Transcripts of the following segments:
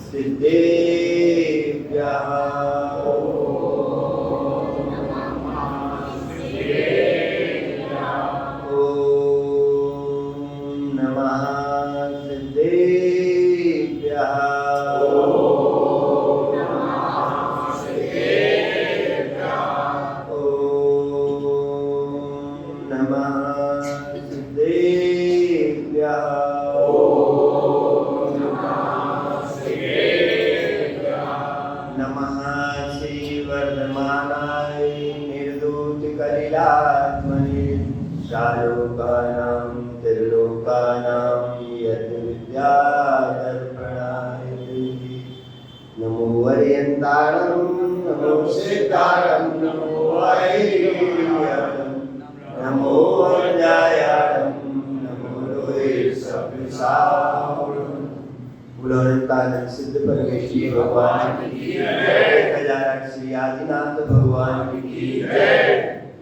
सिद्धेभ्यः सिद्ध परमेश्वरी भगवान की जय। 1008 श्री आदिनाथ भगवान की जय।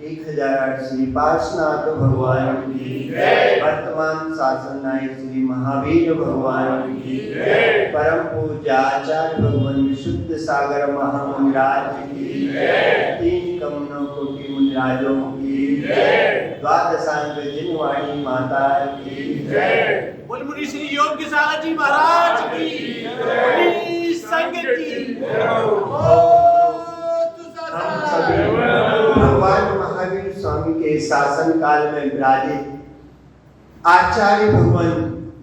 1008 श्री पार्श्वनाथ भगवान की जय। वर्तमान शासन नायक श्री महावीर भगवान की जय। परम पूज्य आचार्य भगवान विशुद्ध सागर महामुनिराज की जय। 3 कमलों कोटि मुनिराजों की जय। द्वादशांग जिनवाणी माता की जय। बोल मुनि श्री योग्य सागर जी महाराज की मुनि संघ की हम सभी भगवान महावीर स्वामी के शासन काल में विराजित आचार्य भगवान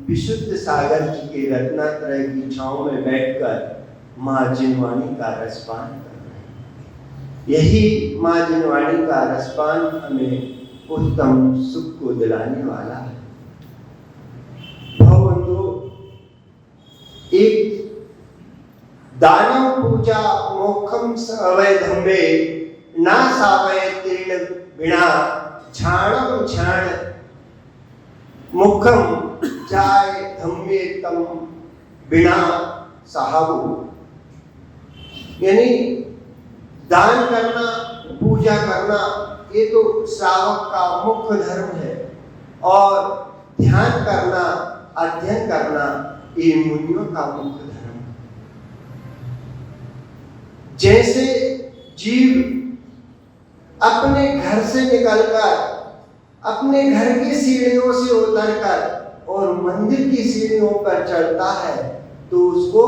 विशुद्ध सागर जी के रत्नात्रय की छांव में बैठकर मां जिनवाणी का रसपान कर रहे हैं। यही मां जिनवाणी का रसपान हमें उत्तम सुख को दिलाने वाला है। एक दानव पूजा मोक्षम अवैधम्बे ना सावय तीर्ण बिना झाणम झाण मुखम जाय धम्मे तम बिना साहबु। यानी दान करना, पूजा करना ये तो श्रावक का मुख्य धर्म है, और ध्यान करना, अध्ययन करना ये मुनियों का मुख्य धर्म है। जैसे जीव अपने घर से निकलकर अपने घर की सीढ़ियों से उतरकर और मंदिर की सीढ़ियों पर चढ़ता है तो उसको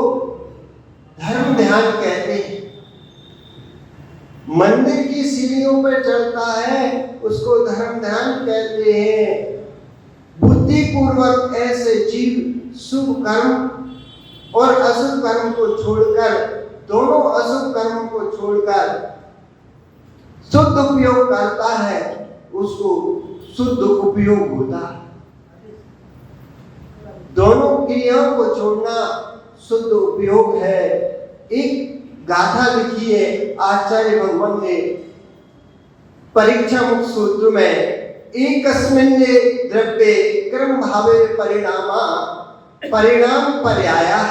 धर्म ध्यान कहते हैं। मंदिर की सीढ़ियों पर चढ़ता है उसको धर्म ध्यान कहते हैं। बुद्धि पूर्वक ऐसे जीव शुभ कर्म और अशुभ कर्म को छोड़कर, दोनों अशुभ कर्म को छोड़कर शुद्ध उपयोग करता है, उसको शुद्ध उपयोग होता है। दोनों क्रियाओं को छोड़ना शुद्ध उपयोग है। एक गाथा लिखी है आचार्य भगवान ने परीक्षा मुक्त सूत्र में, एकस्मिन् द्रव्ये क्रम भावे परिणाम पर्याया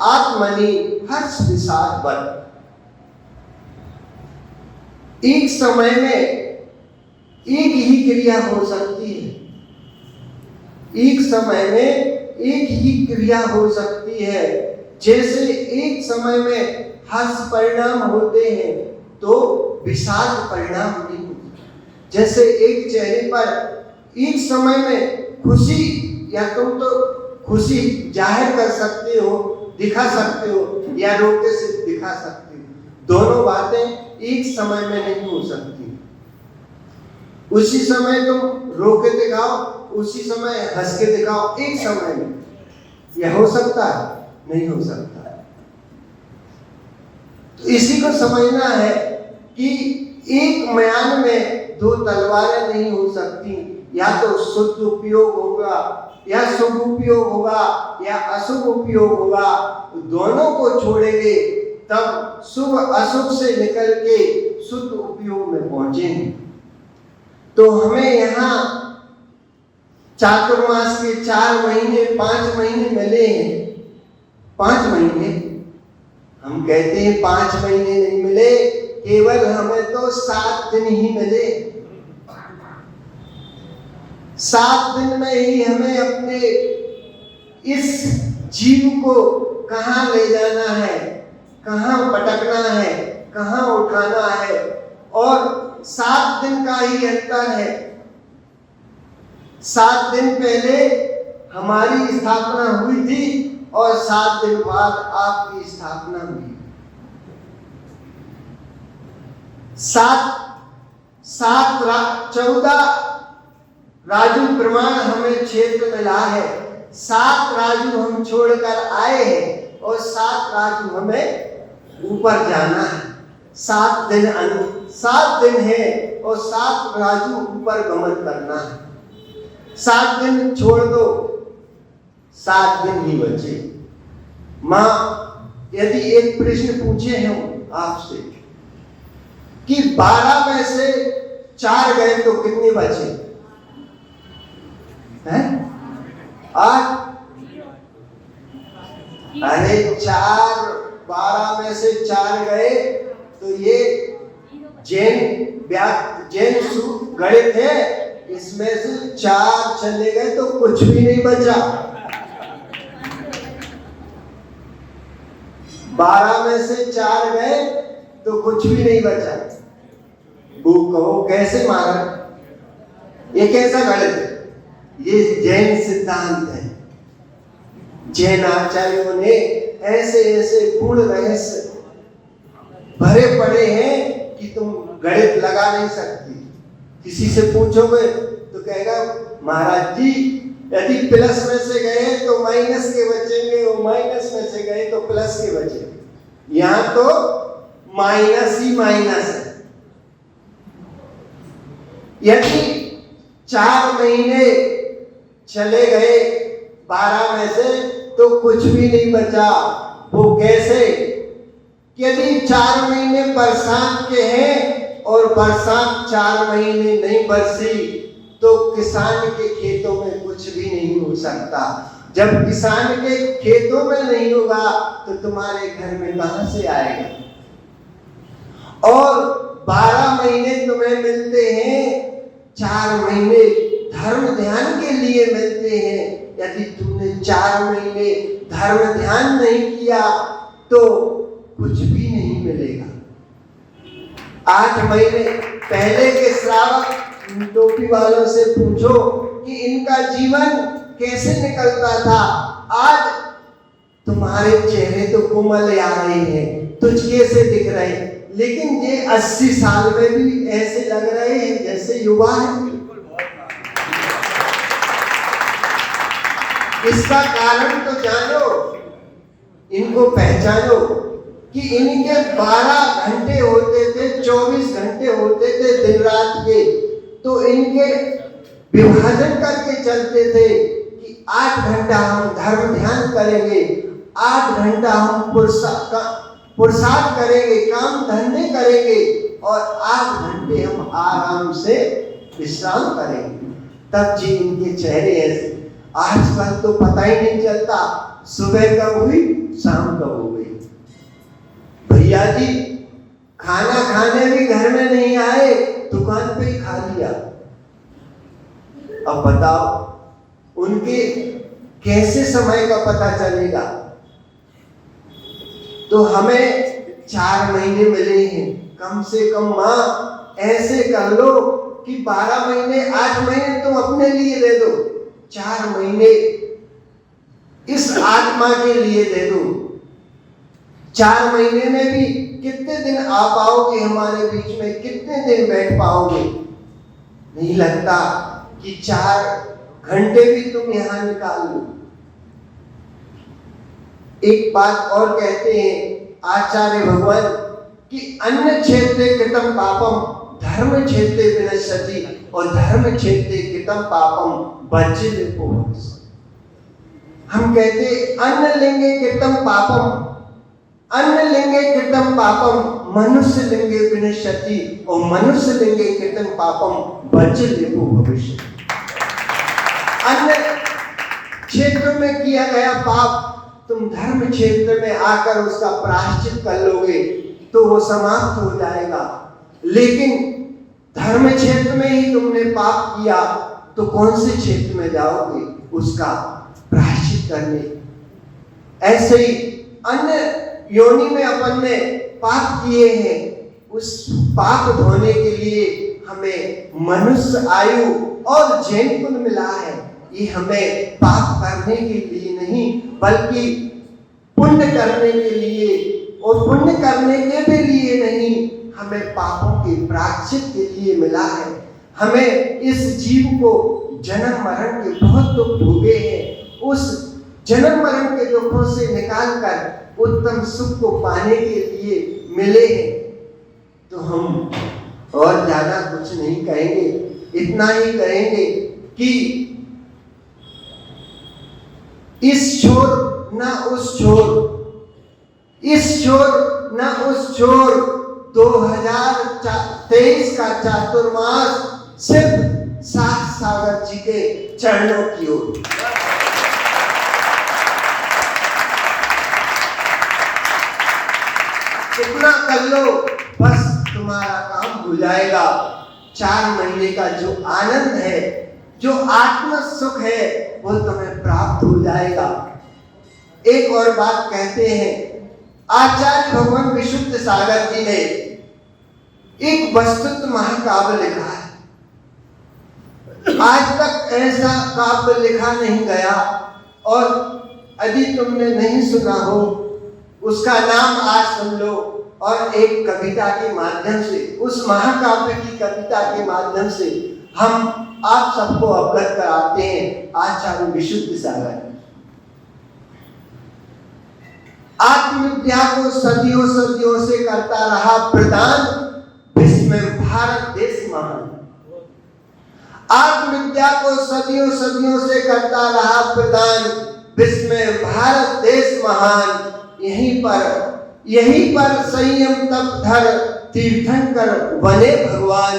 आत्मनि हर्ष विषाद बल। एक समय में एक ही क्रिया हो सकती है, एक समय में एक ही क्रिया हो सकती है। जैसे एक समय में हर्ष परिणाम होते हैं तो विषाद परिणाम नहीं होते। जैसे एक चेहरे पर एक समय में खुशी, या तुम तो खुशी जाहिर कर सकते हो, दिखा सकते हो, या रोके से दिखा सकते हो। दोनों बातें एक समय में नहीं हो सकती। उसी समय तुम रोके दिखाओ, उसी समय हंस के दिखाओ, एक समय में यह हो सकता है? नहीं हो सकता। तो इसी को समझना है कि एक म्यान में 2 तलवारें नहीं हो सकती। या तो शुद्ध उपयोग होगा, या शुभ उपयोग होगा, या अशुभ उपयोग होगा। दोनों को छोड़ेंगे तब शुभ अशुभ से निकल के शुद्ध उपयोग में पहुंचेंगे। तो हमें यहाँ चातुर्मास के 4 महीने 5 महीने मिले हैं। 5 महीने हम कहते हैं 5 महीने नहीं मिले, केवल हमें तो 7 दिन ही मिले। 7 दिन में ही हमें अपने इस जीव को कहाँ ले जाना है, कहाँ पटकना है, कहाँ उठाना है। और 7 दिन का ही अंतर है। 7 दिन पहले हमारी स्थापना हुई थी और 7 दिन बाद आपकी स्थापना हुई। 14 राजू प्रमाण हमें क्षेत्र मिला है। 7 राजू हम छोड़कर आए हैं और 7 राजू हमें ऊपर जाना है। 7 दिन है और 7 राजू ऊपर गमन करना है। 7 दिन छोड़ दो, 7 दिन ही बचे। मां यदि एक प्रश्न पूछे हम आपसे कि 12 में से 4 गए तो कितने बचे हैं? 8। अरे 12 में से 4 गए तो ये जैन गणित है, इसमें से 4 चले गए तो कुछ भी नहीं बचा। 12 में से 4 गए तो कुछ भी नहीं बचा। वो कहो कैसे महाराज, ये कैसा गणित है? ये जैन सिद्धांत है। जैन आचार्यों ने ऐसे ऐसे पूर्ण रहस्य भरे पड़े हैं कि तुम गणित लगा नहीं सकती। किसी से पूछोगे तो कहेगा महाराज जी यदि प्लस में से गए तो माइनस के बचेंगे और माइनस में से गए तो प्लस के बचेंगे। यहाँ तो माइनस ही माइनस है। यदि 4 महीने चले गए 12 में से तो कुछ भी नहीं बचा। वो कैसे? यदि 4 महीने बरसात के हैं और बरसात 4 महीने नहीं बरसी तो किसान के खेतों में कुछ भी नहीं हो सकता। जब किसान के खेतों में नहीं होगा तो तुम्हारे घर में कहां से आएगा? और 12 महीने तुम्हें मिलते हैं, 4 महीने धर्म ध्यान के लिए मिलते हैं। यदि तुमने 4 महीने धर्म ध्यान नहीं किया तो कुछ भी नहीं मिलेगा। 8 महीने पहले के श्रावक टोपी वालों से पूछो कि इनका जीवन कैसे निकलता था। आज तुम्हारे चेहरे तो कोमल आ रहे हैं, तुझके से दिख रहे हैं, लेकिन ये 80 साल में भी ऐसे लग रहे हैं जैसे युवा हैं। इसका कारण तो जानो, इनको पहचानो कि इनके 12 घंटे होते थे, 24 घंटे होते थे दिन रात के, तो इनके विभाजन करके चलते थे कि 8 घंटा हम धर्म ध्यान करेंगे, 8 घंटा हम पुरुषार्थ करेंगे, काम धंधे करेंगे और 8 घंटे हम आराम से विश्राम करेंगे। तब जी इनके चेहरे ऐसे। आजकल तो पता ही नहीं चलता सुबह कब हुई शाम कब हो गई। भैया जी खाना खाने भी घर में नहीं आए, दुकान पे ही खा लिया। अब बताओ उनके कैसे समय का पता चलेगा? तो हमें 4 महीने मिले हैं, कम से कम माँ ऐसे कर लो कि 12 महीने 8 महीने तुम अपने लिए दे दो, 4 महीने इस आत्मा के लिए दे दो। 4 महीने में भी कितने दिन आ पाओगे हमारे बीच में, कितने दिन बैठ पाओगे? नहीं लगता कि 4 घंटे भी तुम यहां निकाल लो। एक बात और कहते हैं आचार्य भगवान कि अन्य क्षेत्रे कृतं पापम धर्म क्षेत्रे विनश्यति और धर्म क्षेत्रे कृतं पापम बज्जितो। हम कहते अन्न लिंगे कृतं पापम, अन्न लिंगे कृतं पापम मनुष्य लिंगे विनश्यति और मनुष्य लिंगे कृतं पापम बज्जितो भविष्य। अन्य क्षेत्र में किया गया पाप तुम धर्म क्षेत्र में आकर उसका प्रायश्चित कर लोगे तो वो समाप्त हो जाएगा। लेकिन धर्म क्षेत्र में ही तुमने पाप किया तो कौन से क्षेत्र में जाओगे उसका प्रायश्चित करने। ऐसे ही अन्य योनि में अपन ने पाप किए हैं, उस पाप धोने के लिए हमें मनुष्य आयु और जैन कुल मिला है। ये हमें पाप करने के लिए नहीं बल्कि पुण्य करने के लिए, और पुण्य करने के भी लिए नहीं, हमें पापों के प्रायश्चित के लिए मिला है। हमें इस जीव को जन्म मरण के बहुत दुख भोगे हैं, उस जन्म मरण के दुखों से निकाल कर उत्तम सुख को पाने के लिए मिले हैं। तो हम और ज्यादा कुछ नहीं कहेंगे, इतना ही कहेंगे कि इस छोर ना उस छोर, इस छोर ना उस छोर, 2023 का चातुर्मास सिर्फ सात सागर जी के चरणों की ओर। इतना कर लो बस तुम्हारा काम हो जाएगा। 4 महीने का जो आनंद है, जो आत्म सुख है, वो तुम्हें प्राप्त हो जाएगा। एक और बात कहते हैं, आचार्य भगवान विशुद्ध सागर जी ने एक वस्तुत महाकाव्य लिखा है। आज तक ऐसा काव्य लिखा नहीं गया, और यदि तुमने नहीं सुना हो उसका नाम आज सुन लो, और एक कविता के माध्यम से, उस महाकाव्य की कविता के माध्यम से हम आप सबको अवगत कराते हैं। आचार्य विशुद्ध सागर आत्मविद्या को सदियों सदियों से करता रहा प्रदान, विस्मय भारत देश महान। आत्मविद्या को सदियों सदियों से करता रहा प्रदान, विस्मय भारत देश महान। यहीं पर संयम तप धर तीर्थंकर बने भगवान।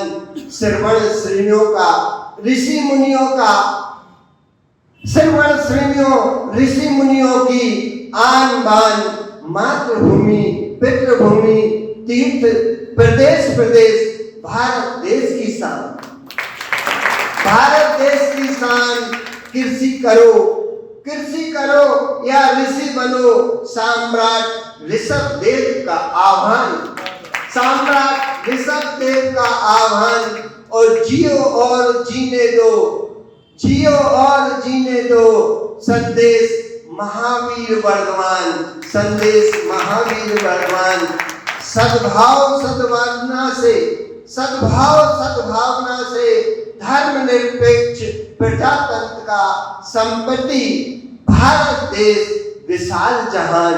श्रवण श्रेणियों का ऋषि मुनियों का, श्रवण श्रेणियों ऋषि मुनियों की आन बान, मातृभूमि पितृभूमि तीर्थ प्रदेश प्रदेश, भारत देश की शान, भारत देश की शान। कृषि करो या ऋषि बनो, सम्राट ऋषभ देव का आह्वान, सम्राट ऋषभ देव का आह्वान। और जियो और जीने दो, जियो और जीने दो, संदेश महावीर वर्धमान, संदेश महावीर वर्धमान। सद्भाव सद्भावना से, सद्भाव सद्भावना से धर्म निरपेक्ष प्रजातंत्र का संपत्ति, भारत देश विशाल जहान,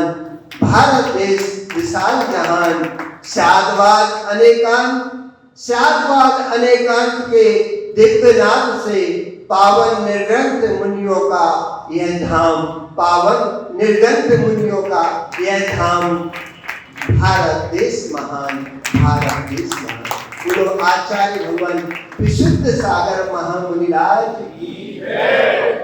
भारत देश विशाल जहान। शादवाद अनेकांत के दिव्य नाम से पावन निर्ग्रंथ मुनियों का यह धाम, पावन निर्ग्रंथ मुनियों का यह धाम। भारत देश महान, भारत देश महान। बोलो आचार्य भगवान विशुद्ध सागर महामुनिराज की जय।